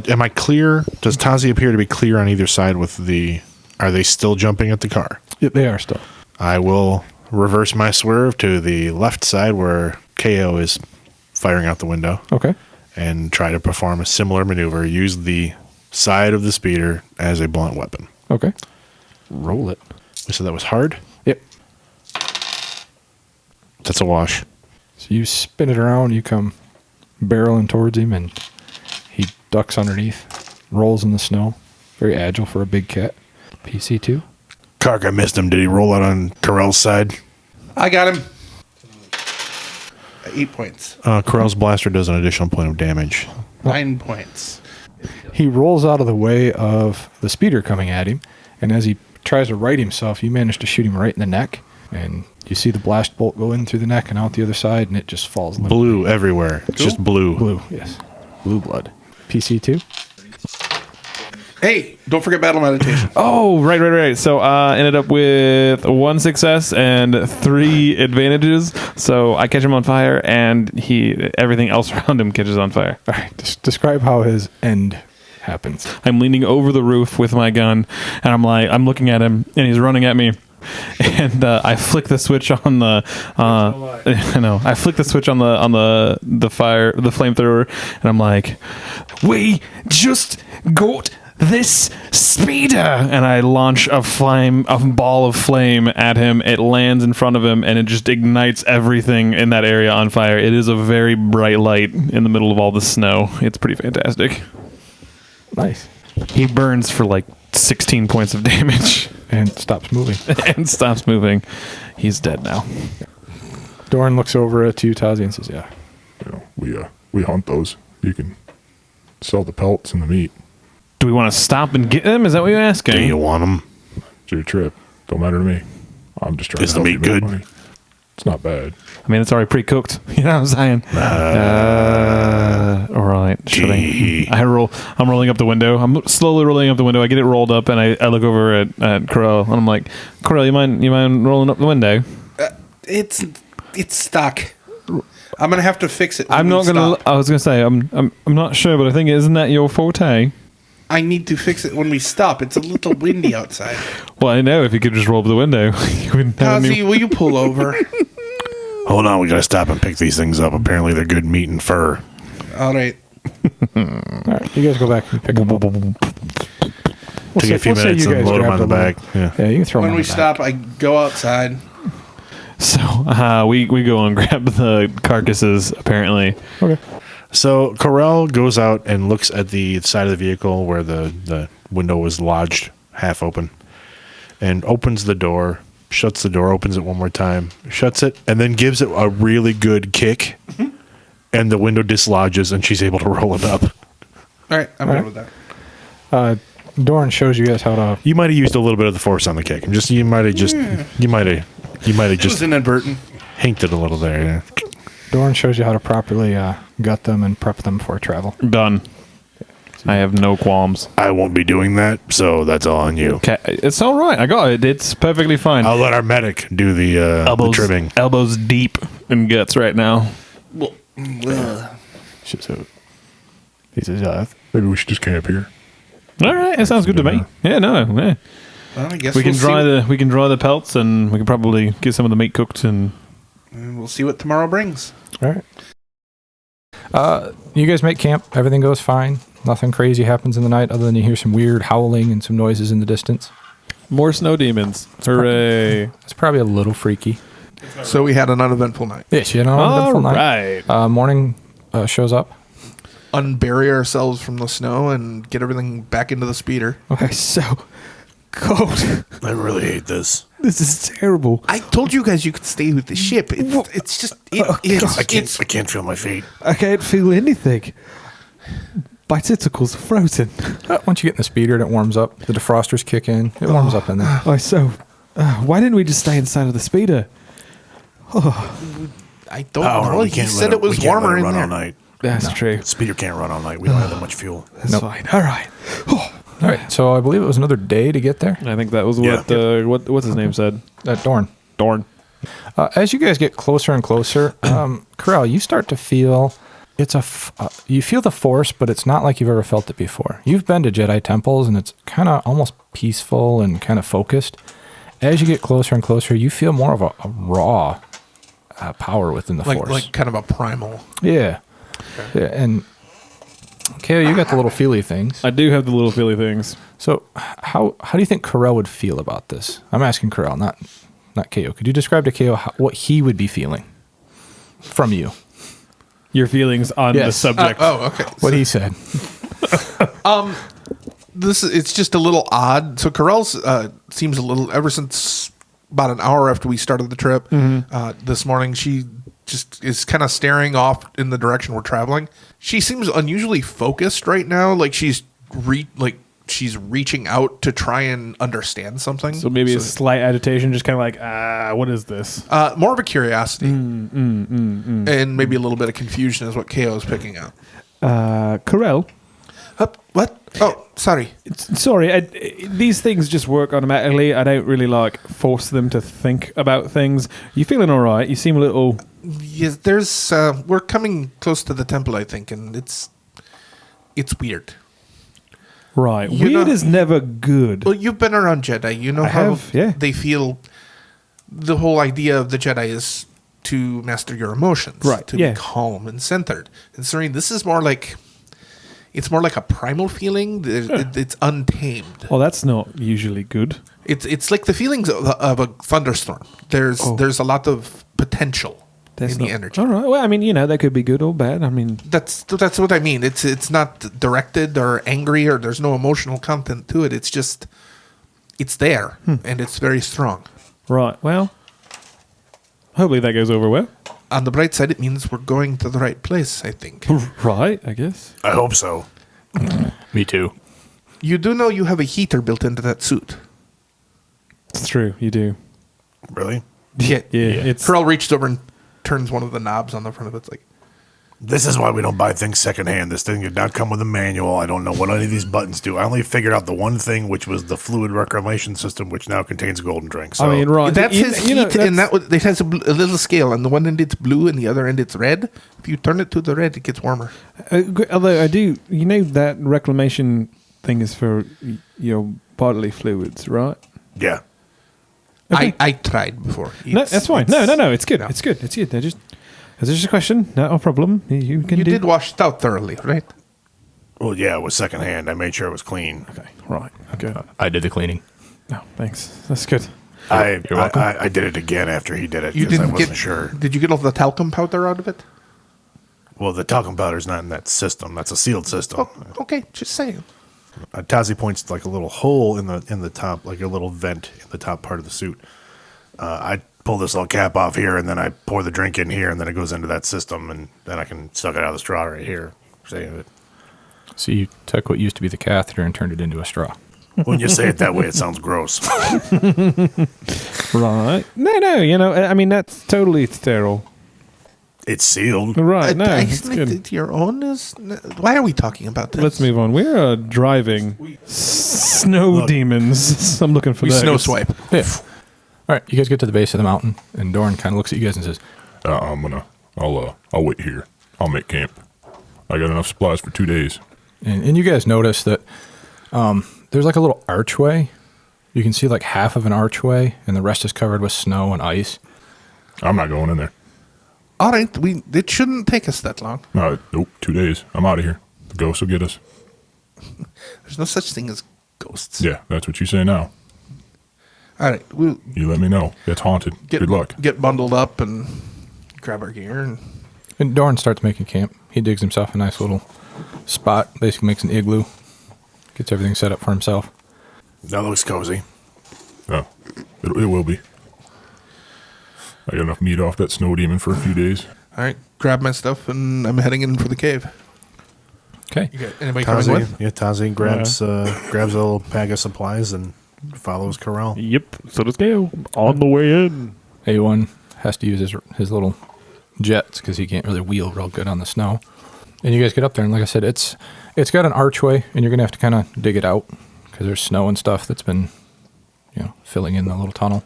Am I clear? Does Tazi appear to be clear on either side with the... Are they still jumping at the car? Yeah, they are still. I will reverse my swerve to the left side where KO is firing out the window. Okay. And try to perform a similar maneuver. Use the side of the speeder as a blunt weapon. Okay. Roll it. So that was hard? Yep. That's a wash. So you spin it around, you come barreling towards him, and he ducks underneath, rolls in the snow. Very agile for a big cat. PC2. Kark, I missed him. Did he roll out on Karrell's side? I got him. 8 points. Karrell's blaster does an additional point of damage. 9 points. He rolls out of the way of the speeder coming at him, and as he tries to right himself, you manage to shoot him right in the neck, and you see the blast bolt go in through the neck and out the other side, and it just falls limp. Blue everywhere. It's just blue. Blue, yes. Blue blood. PC2. Hey, don't forget battle meditation. Oh, right. So ended up with 1 success and 3 advantages. So I catch him on fire, and everything else around him catches on fire. All right, describe how his end happens. I'm leaning over the roof with my gun, and I'm looking at him, and he's running at me. And I flick the switch on the. I flick the switch on the fire, the flamethrower, and I'm like, "We just got this speeder!" And I launch a ball of flame at him. It lands in front of him, and it just ignites everything in that area on fire. It is a very bright light in the middle of all the snow. It's pretty fantastic. Nice. He burns for like 16 points of damage. And stops moving. He's dead now. Dorn looks over at you, Tazi, and says, "Yeah, We hunt those. You can sell the pelts and the meat. Do we want to stop and get them? Is that what you're asking? Do you want them? It's your trip. Don't matter to me. I'm just trying Is to the help meat you make good? money. It's not bad. I mean, it's already pre-cooked. You know what I'm saying? All right. I'm rolling up the window. I'm slowly rolling up the window. I get it rolled up, and I look over at Karrell, and I'm like, "Karrell, you mind rolling up the window?" It's stuck. I'm gonna have to fix it. I'm not gonna. I was gonna say I'm not sure, but I think isn't that your forte? I need to fix it when we stop. It's a little windy outside. Well, I know if you could just roll up the window, you wouldn't have any. Tazi, will you pull over? Hold on, we gotta stop and pick these things up. Apparently they're good meat and fur. All right. all right, you guys go back and pick them up." Take a few minutes and load them on the back. Yeah. You can throw them When on we the back. stop, I go outside. So we go and grab the carcasses. Apparently, Okay. So Karrell goes out and looks at the side of the vehicle where the window was lodged, half open, and opens the door, shuts the door, opens it one more time, shuts it, and then gives it a really good kick and the window dislodges, and she's able to roll it up. All right, I'm good with that. Dorn shows you guys how to. You might have used a little bit of the force on the kick. You might have It just was inadvertent. hinked it a little there. Yeah. Dorn shows you how to properly gut them and prep them for travel. Done. I have no qualms. I won't be doing that, so that's all on you. Okay, it's all right. I got it. It's perfectly fine. I'll let our medic do the trimming. Elbows deep in guts right now. So, he says, Maybe we should just camp here. All right, that sounds good to me. Yeah, no, yeah. Well, I guess We can we'll dry the pelts, and we can probably get some of the meat cooked. And we'll see what tomorrow brings. all right. You guys make camp. Everything goes fine. Nothing crazy happens in the night other than you hear some weird howling and some noises in the distance. more snow demons. Hooray! It's probably a little freaky. So we had an uneventful night. Yes, you know, uneventful All night. right. Morning shows up. Unbury ourselves from the snow and get everything back into the speeder. Okay, so cold. I really hate this. This is terrible. I told you guys you could stay with the ship. It's just I can't feel my feet. I can't feel anything. My tentacles are frozen. Once you get in the speeder and it warms up, the defrosters kick in. It warms up in there. Oh, so why didn't we just stay inside of the speeder? I don't know. He said it was warmer in there. All night. That's true. Speeder can't run all night. We don't have that much fuel. That's fine. All right. All right, so I believe it was another day to get there. I think that was what what's his name said. Dorn. Dorn. As you guys get closer and closer, Karrell, you start to feel you feel the force, but it's not like you've ever felt it before. You've been to Jedi temples, and it's kind of almost peaceful and kind of focused. As you get closer and closer, you feel more of a raw power within the force, like kind of a primal. Yeah. Okay. Yeah, and Kale, you got the little feely things. I do have the little feely things. So how do you think Karrell would feel about this? I'm asking Karrell, not KO. Could you describe to KO what he would be feeling from you? Your feelings on the subject. Okay. What he said. It's just a little odd. So Karrell's seems a little, ever since about an hour after we started the trip, this morning, she just is kind of staring off in the direction we're traveling. She seems unusually focused right now, like she's reaching out to try and understand something. So maybe a slight agitation, just kind of like, what is this? More of a curiosity, and maybe a little bit of confusion is what KO is picking up. Karrell. What? Oh, sorry. Sorry, these things just work automatically. I don't really force them to think about things. You feeling all right? You seem a little. Yes, there's. We're coming close to the temple, I think, and it's weird. Right. You Weird know- is never good. Well, you've been around Jedi. You know I how have, yeah. they feel. The whole idea of the Jedi is to master your emotions, Right, To yeah. be calm and centered. And serene. This is more like. It's more like a primal feeling. It's untamed. Well, that's not usually good. It's like the feelings of a thunderstorm. There's a lot of potential in the energy. All right. Well, I mean, that could be good or bad. I mean, That's what I mean. It's not directed or angry or there's no emotional content to it. It's just it's there and it's very strong. right. Well, hopefully that goes over well. On the bright side, it means we're going to the right place, I think. Right, I guess. I hope so. Me too. You do know you have a heater built into that suit. It's true. You do. Really? Yeah. It's Karrell reached over and turns one of the knobs on the front of it. It's like, This is why we don't buy things secondhand. This thing did not come with a manual. I don't know what any of these buttons do. I only figured out the one thing, which was the fluid reclamation system, which now contains golden drink. So I mean, right. that's his heat, and that's- it has a little scale. On the one end it's blue, and the other end it's red. If you turn it to the red, it gets warmer. although I do, that reclamation thing is for your bodily fluids, right? yeah. Okay. I tried before. No, that's fine. No, it's good. It's good. It's good. It's just a question, not a problem. You can You do. did wash it out thoroughly, right? Well, yeah, it was secondhand. I made sure it was clean. Okay, right. Okay. I did the cleaning. No, thanks. That's good. I welcome. I did it again after he did it You because I didn't wasn't get. sure. Did you get all the talcum powder out of it? Well, the talcum powder's not in that system. That's a sealed system. Oh, okay, just saying. Tazi points to like a little hole in the top, like a little vent in the top part of the suit. I pull this little cap off here, and then I pour the drink in here, and then it goes into that system, and then I can suck it out of the straw right here. Save it. So you took what used to be the catheter and turned it into a straw. When you say it that way, it sounds gross. Right. No, I mean, that's totally sterile. It's sealed. Right, no, I it's think good. that your own is. Why are we talking about this? Let's move on. We're driving snow demons. I'm looking for We those. snow swipe. Yeah. All right, you guys get to the base of the mountain, and Doran kind of looks at you guys and says, I'll wait here. I'll make camp. I got enough supplies for 2 days. and you guys notice that there's like a little archway. You can see like half of an archway, and the rest is covered with snow and ice. I'm not going in there. All right, it shouldn't take us that long. No, nope, 2 days. I'm out of here. The ghosts will get us. There's no such thing as ghosts. Yeah, that's what you say now. All right, we'll You let me know. It's haunted. Good luck. Get bundled up and grab our gear. And Doran starts making camp. He digs himself a nice little spot, basically makes an igloo, gets everything set up for himself. That looks cozy. Oh, it will be. I got enough meat off that snow demon for a few days. All right, grab my stuff, and I'm heading in for the cave. Okay. You got anybody coming Tazi, with? yeah, Tazi grabs a little bag of supplies and follows Karrell. Yep. So let's go. On the way in. A1 has to use his little jets because he can't really wheel real good on the snow. And you guys get up there, and like I said, it's got an archway, and you're going to have to kind of dig it out because there's snow and stuff that's been, filling in the little tunnel.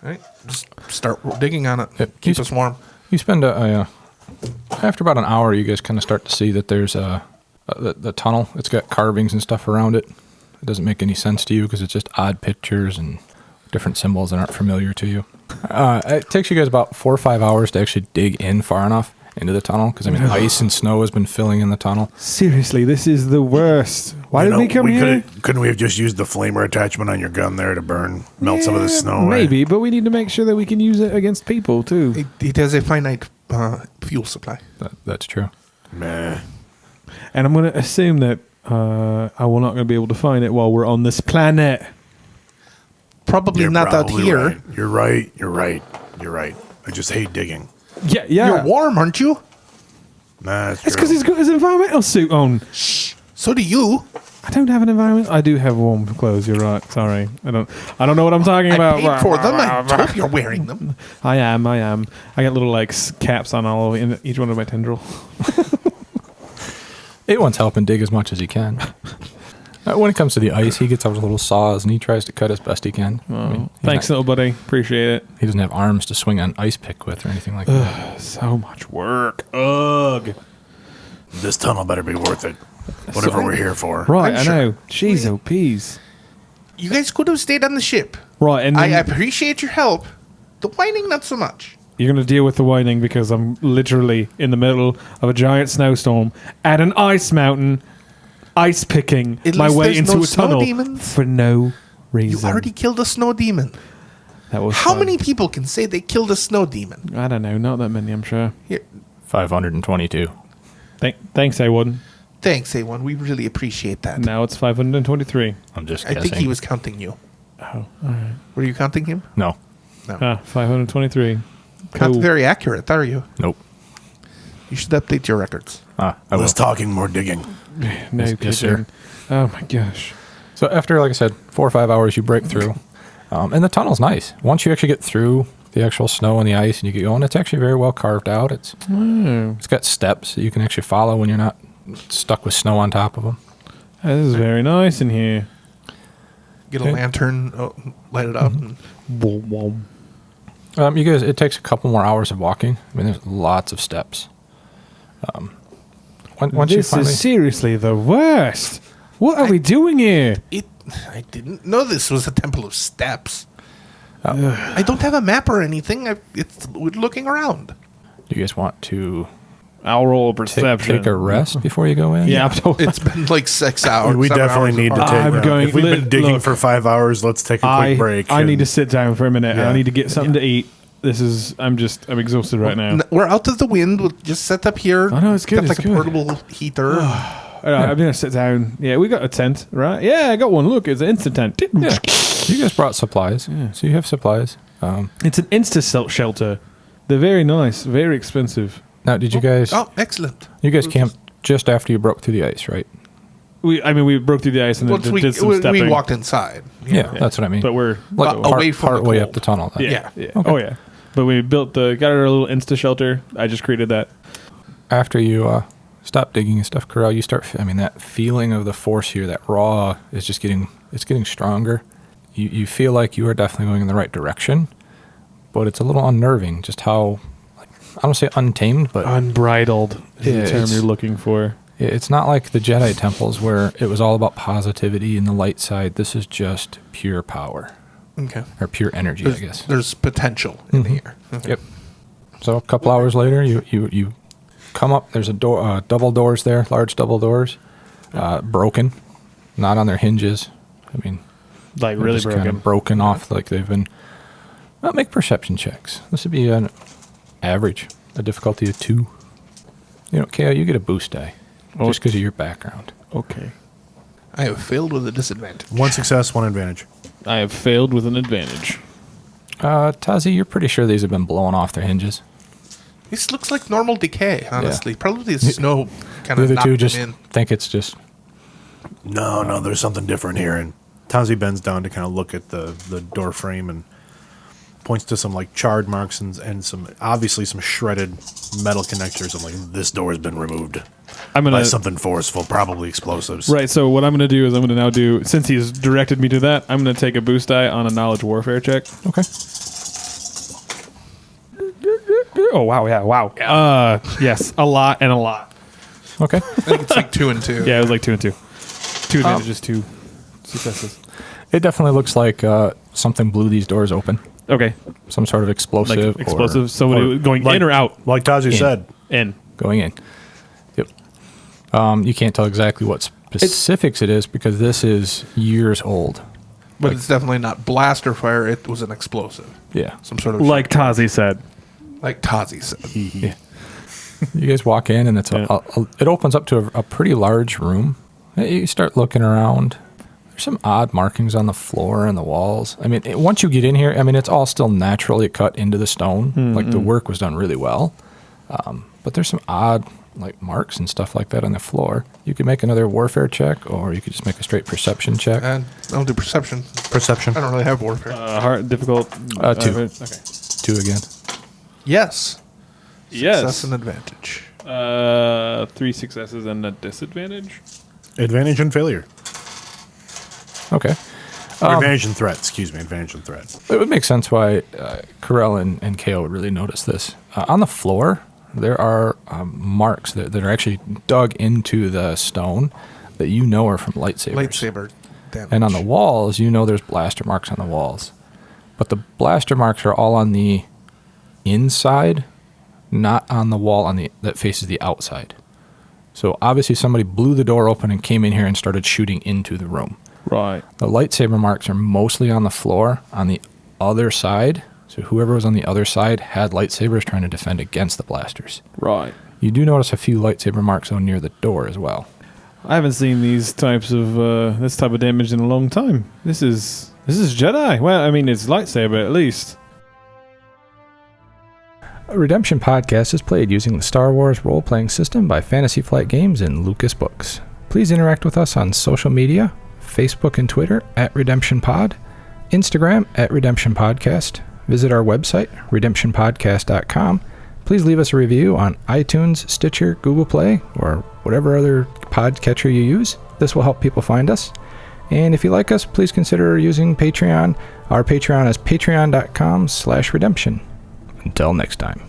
All right, just start digging on it. Yep. Keep us warm. You spend after about an hour, you guys kind of start to see that there's the tunnel. It's got carvings and stuff around it. It doesn't make any sense to you because it's just odd pictures and different symbols that aren't familiar to you. It takes you guys about 4 or 5 hours to actually dig in far enough into the tunnel because ice and snow has been filling in the tunnel. Seriously, this is the worst. Why did we come here? Couldn't we have just used the flamer attachment on your gun there to melt some of the snow away? Maybe, but we need to make sure that we can use it against people too. It has a finite fuel supply. That's true. Meh. And I'm going to assume that I will not going to be able to find it while we're on this planet. Probably You're not out probably here. right. You're right. I just hate digging. Yeah. You're warm, aren't you? Nah, It's because he's got his environmental suit on. So do you. I don't have an environment. I do have warm clothes. You're right. Sorry. I don't know what I'm talking I about. paid for them. I hope you're wearing them. I am. I got little caps on all in each one of my tendril. A1's helping dig as much as he can. When it comes to the ice, he gets out his little saws and he tries to cut as best he can. Thanks, little buddy. Appreciate it. He doesn't have arms to swing an ice pick with or anything like that. So much work. Ugh. This tunnel better be worth it. Whatever we're here for. Right, I'm I sure. know. Jeez, oh, peas. You guys could have stayed on the ship. Right, and I then appreciate your help. The whining, not so much. you're going to deal with the whining because I'm literally in the middle of a giant snowstorm at an ice mountain, ice picking At my least way there's into no a snow tunnel demons. for no You reason. already killed a snow demon. That was How fun. many people can say they killed a snow demon? I don't know. Not that many, I'm sure. Here, 522. Thanks, A1. thanks, A1. We really appreciate that. Now it's 523. I'm just I guessing. think he was counting you. Oh, all right. Were you counting him? No. 523. Not Cool. very accurate, are you? Nope. You should update your records. I will. Less talking, more digging. No Yes, kidding. sir. Oh my gosh. So after, like I said, 4 or 5 hours, you break through. And the tunnel's nice. Once you actually get through the actual snow and the ice and you get going, it's actually very well carved out. It's got steps that you can actually follow when you're not stuck with snow on top of them. This is very nice in here. Get a Okay. lantern, light it up. And You guys, it takes a couple more hours of walking. I mean, there's lots of steps. Once you This finally, is seriously the worst. What are we doing here? I didn't know this was a temple of steps. I don't have a map or anything. We're looking around. do you guys want to I'll roll a take, perception. take a rest before you go in? Yeah, I'm totally. It's been like 6 hours. We 7 definitely hours need to of- take. I'm going- if we've been digging look, for 5 hours, let's take a quick break. I need and- to sit down for a minute. And Yeah. I need to get something to eat. I'm exhausted right now. We're out of the wind. We'll just set up here. I know, it's good, Got like it's a good. portable heater. I'm gonna sit down. Yeah, we got a tent, right? Yeah, I got one. Look, it's an instant tent. Yeah. You guys brought supplies, so you have supplies. It's an Insta shelter. They're very nice, very expensive. Now, did you guys? Oh, excellent. You guys camped just after you broke through the ice, right? We broke through the ice and Once then we did some stepping. we walked inside. Yeah, that's what I mean. But we're away from the partway cold. up the tunnel. Then. yeah. Yeah. Oh yeah. But we got our little Insta shelter. I just created that. After you stop digging and stuff, Karrell, you start. That feeling of the force here, that raw, is just getting stronger. You feel like you are definitely going in the right direction, but it's a little unnerving. Just how, I don't say untamed, but Unbridled is Yeah, the term it's- you're looking for. it's not like the Jedi temples where it was all about positivity and the light side. This is just pure power Okay. or pure energy, I guess. There's potential in here. Okay. Yep. So a couple hours later, you come up. There's a door, double doors there, large double doors, broken, not on their hinges. I mean, Like they're really just kind of broken off, like they've been. Well, make perception checks. This would be an average, a difficulty of 2. KO, you get a boost die, just because of your background. Okay. I have failed with a disadvantage. 1 success, 1 advantage. I have failed with an advantage. Tazi, you're pretty sure these have been blowing off their hinges. This looks like normal decay, honestly. Probably the snow kind The of other knocked two it just in. think it's just. No, there's something different here. And Tazi bends down to kind of look at the door frame and points to some like charred marks and some obviously some shredded metal connectors. I'm like, this door has been removed I'm by gonna something forceful, probably explosives. right. So what I'm gonna do is I'm gonna now do, since he's directed me to that, I'm gonna take a boost die on a knowledge warfare check. Okay. Oh wow, yeah, wow. Yes, a lot and a lot. Okay. I think it's like 2 and 2. Yeah, it was like 2 and 2. 2 advantages, 2 successes. It definitely looks like something blew these doors open. Okay, Some sort of explosive. like explosive. or Somebody going in or out? Like Tazi said, In. going in. Yep. You can't tell exactly what specifics it is because this is years old. But it's definitely not blaster fire. It was an explosive. Yeah. Some sort of Like Tazi said. like Tazi said. Yeah. You guys walk in and it opens up to a pretty large room. You start looking around. There's some odd markings on the floor and the walls. I mean, once you get in here, I mean, it's all still naturally cut into the stone. Mm-hmm. Like the work was done really well. But there's some odd like marks and stuff like that on the floor. You could make another warfare check, or you could just make a straight perception check. And I'll do perception. perception. I don't really have warfare. Hard, difficult. 2. Okay. 2 again. Yes. Yes. That's an advantage. 3 successes and a disadvantage. Advantage and failure. Okay. Or advantage and threat. Excuse me, advantage and threat. It would make sense why Karrell and KO would really notice this. On the floor, there are marks that are actually dug into the stone that are from lightsabers. Lightsaber damage. And on the walls, there's blaster marks on the walls. But the blaster marks are all on the inside, not on the wall that faces the outside. So obviously somebody blew the door open and came in here and started shooting into the room. Right. The lightsaber marks are mostly on the floor on the other side. So whoever was on the other side had lightsabers trying to defend against the blasters. Right. You do notice a few lightsaber marks though near the door as well. I haven't seen these types of this type of damage in a long time. This is Jedi. Well, I mean, it's lightsaber at least. A Redemption Podcast is played using the Star Wars role-playing system by Fantasy Flight Games and Lucas Books. Please interact with us on social media, Facebook and Twitter @RedemptionPod, Instagram @RedemptionPodcast. Visit our website, redemptionpodcast.com. Please leave us a review on iTunes, Stitcher, Google Play, or whatever other podcatcher you use. This will help people find us. And if you like us, please consider using Patreon. Our Patreon is patreon.com/redemption. Until next time.